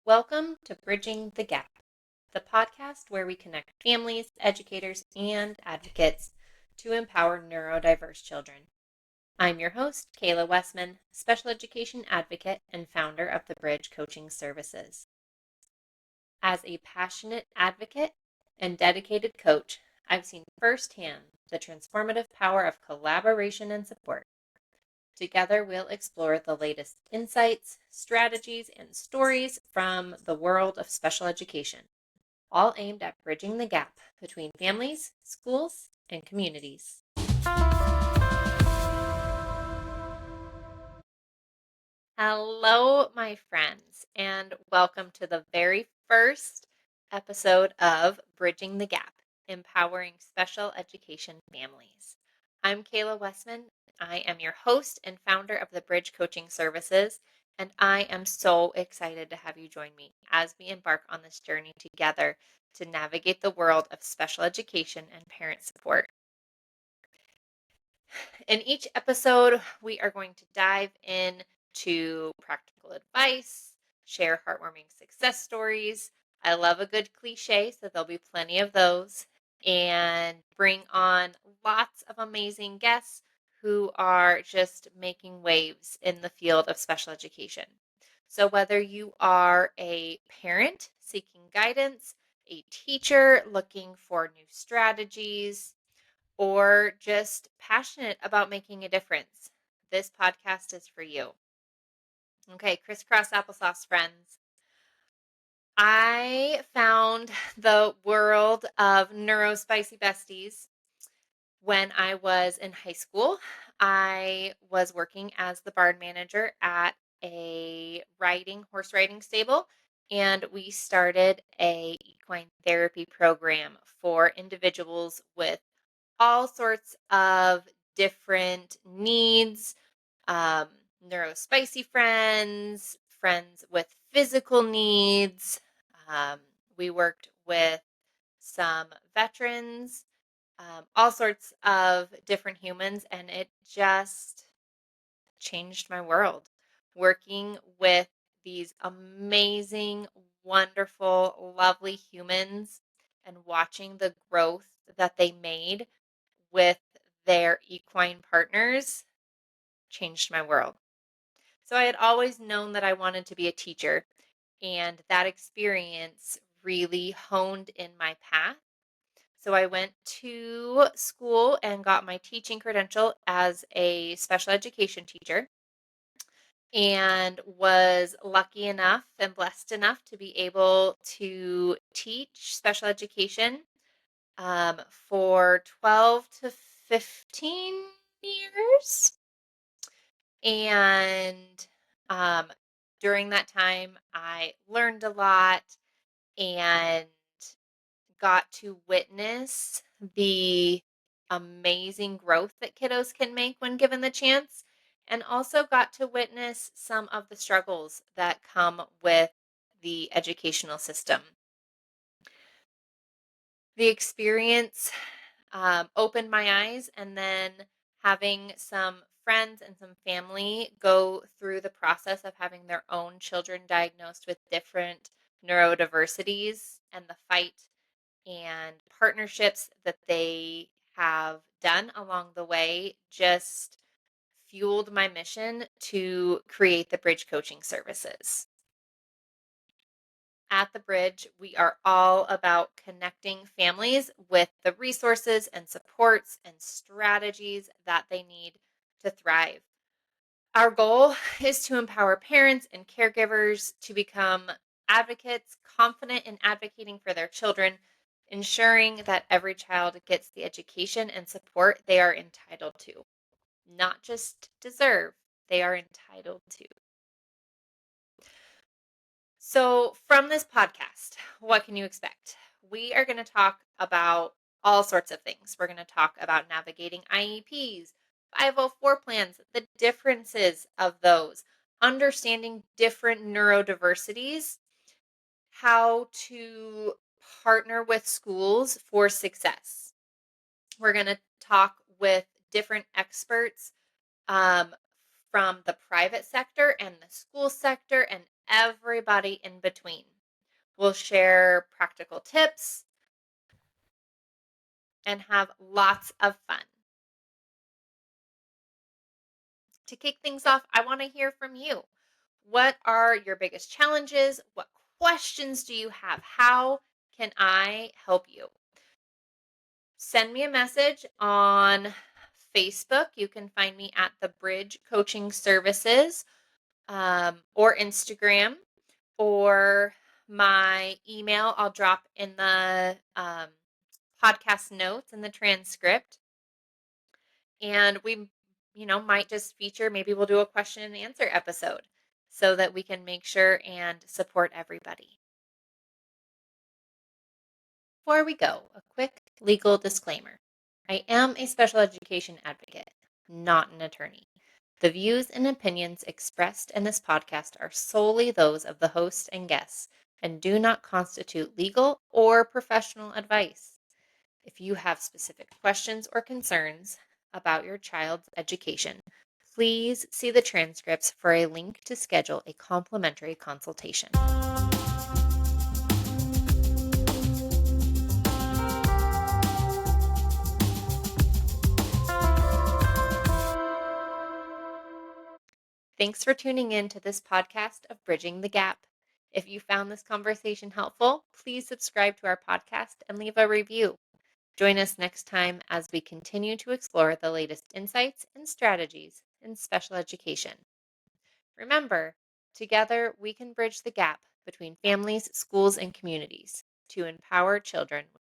Welcome to Bridging the Gap, the podcast where we connect families, educators, and advocates to empower neurodiverse children. I'm your host, Kayla Westman, special education advocate and founder of the Bridge Coaching Services. As a passionate advocate and dedicated coach, I've seen firsthand the transformative power of collaboration and support. Together, we'll explore the latest insights, strategies, and stories from the world of special education, all aimed at bridging the gap between families, schools, and communities. Hello, my friends, and welcome to the very first episode of Bridging the Gap, Empowering Special Education Families. I'm Kayla Westman. I am your host and founder of the Bridge Coaching Services, and I am so excited to have you join me as we embark on this journey together to navigate the world of special education and parent support. In each episode, we are going to dive into practical advice, share heartwarming success stories. I love a good cliche, so there'll be plenty of those, and bring on lots of amazing guests who are just making waves in the field of special education. So, whether you are a parent seeking guidance, a teacher looking for new strategies, or just passionate about making a difference, this podcast is for you. Okay, crisscross applesauce friends. I found the world of neurospicy besties when I was in high school. I was working as the barn manager at a horse riding stable, and we started a equine therapy program for individuals with all sorts of different needs, um, neurospicy friends, friends with physical needs. Um, we worked with some veterans, all sorts of different humans, and it just changed my world. Working with these amazing, wonderful, lovely humans and watching the growth that they made with their equine partners changed my world. So I had always known that I wanted to be a teacher, and that experience really honed in my path. So I went to school and got my teaching credential as a special education teacher, and was lucky enough and blessed enough to be able to teach special education for 12 to 15 years. And um, during that time, I learned a lot and got to witness the amazing growth that kiddos can make when given the chance, and also got to witness some of the struggles that come with the educational system. The experience opened my eyes, and then having some friends and some family go through the process of having their own children diagnosed with different neurodiversities and the fight and partnerships that they have done along the way just fueled my mission to create the Bridge Coaching Services. At the Bridge, we are all about connecting families with the resources and supports and strategies that they need to thrive. Our goal is to empower parents and caregivers to become advocates, confident in advocating for their children, ensuring that every child gets the education and support they are entitled to. Not just deserve, they are entitled to. So, from this podcast, what can you expect? We are going to talk about all sorts of things. We're going to talk about navigating IEPs, 504 plans, the differences of those, understanding different neurodiversities, how to partner with schools for success. We're going to talk with different experts um, from the private sector and the school sector and everybody in between. We'll share practical tips and have lots of fun. To kick things off, I want to hear from you. What are your biggest challenges? What questions do you have? How can I help you? Send me a message on Facebook. You can find me at the Bridge Coaching Services, or Instagram, or my email. I'll drop in the podcast notes and the transcript. And we, might just feature, maybe we'll do a question and answer episode so that we can make sure and support everybody. Before we go, a quick legal disclaimer. I am a special education advocate, not an attorney. The views and opinions expressed in this podcast are solely those of the host and guests and do not constitute legal or professional advice. If you have specific questions or concerns about your child's education, please see the transcripts for a link to schedule a complimentary consultation. Thanks for tuning in to this podcast of Bridging the Gap. If you found this conversation helpful, please subscribe to our podcast and leave a review. Join us next time as we continue to explore the latest insights and strategies in special education. Remember, together we can bridge the gap between families, schools, and communities to empower children with